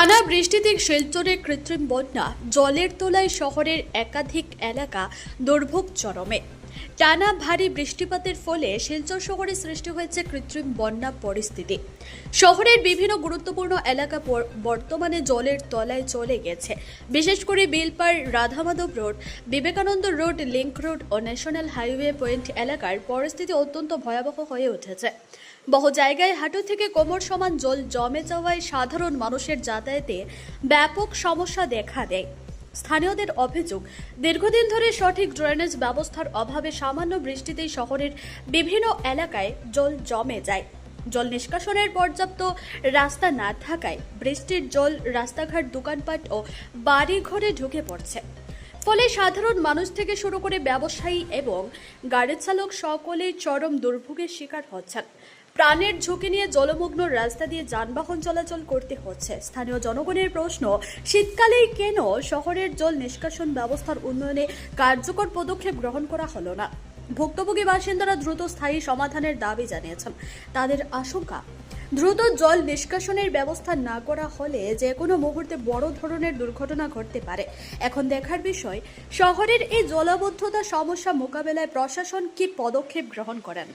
টানা বৃষ্টিতে শিলচরে কৃত্রিম বন্যা, জলের তলায় শহরের একাধিক এলাকা দুর্ভোগ চরমে। টানা ভারী বৃষ্টিপাতের ফলে শিলচর শহরে সৃষ্টি হয়েছে কৃত্রিম বন্যা পরিস্থিতি। শহরের বিভিন্ন গুরুত্বপূর্ণ এলাকা বর্তমানে জলের তলায় চলে গেছে। বিশেষ করে Belpar, Radhamadhab road, Vivekananda road, link road ও ন্যাশনাল হাইওয়ে পয়েন্ট এলাকার পরিস্থিতি অত্যন্ত ভয়াবহ হয়ে উঠেছে। বহু জায়গায় হাঁটু থেকে কোমর সমান জল জমে যাওয়ায় সাধারণ মানুষের যাতায়াতে ব্যাপক সমস্যা দেখা দেয়। স্থানীয়দের অভিযোগ, দীর্ঘদিন ধরে সঠিক ড্রেনেজ ব্যবস্থার অভাবে সামান্য বৃষ্টিতেই শহরের বিভিন্ন এলাকায় জল জমে যায়। জল নিষ্কাশনের পর্যাপ্ত রাস্তা না থাকায় বৃষ্টির জল রাস্তাঘাট, দোকানপাট ও বাড়িঘরে ঢুকে পড়ছে। ফলে সাধারণ মানুষ থেকে শুরু করে ব্যবসায়ী এবং গাড়ি চালক সকলেই চরম দুর্ভোগের শিকার হচ্ছেন। প্রাণের ঝুঁকি নিয়ে জলমগ্ন রাস্তা দিয়ে যানবাহন চলাচল করতে হচ্ছে। স্থানীয় জনগণের প্রশ্ন, শীতকালেই কেন শহরের জল নিষ্কাশন ব্যবস্থার উন্নয়নে কার্যকর পদক্ষেপ গ্রহণ করা হলো না? ভুক্তভোগী বাসিন্দারা দ্রুত স্থায়ী সমাধানের দাবি জানিয়েছেন। তাদের আশঙ্কা, দ্রুত জল নিষ্কাশনের ব্যবস্থা না করা হলে যে কোনো মুহূর্তে বড় ধরনের দুর্ঘটনা ঘটতে পারে। এখন দেখার বিষয়, শহরের এই জলাবদ্ধতা সমস্যা মোকাবেলায় প্রশাসন কি পদক্ষেপ গ্রহণ করেন।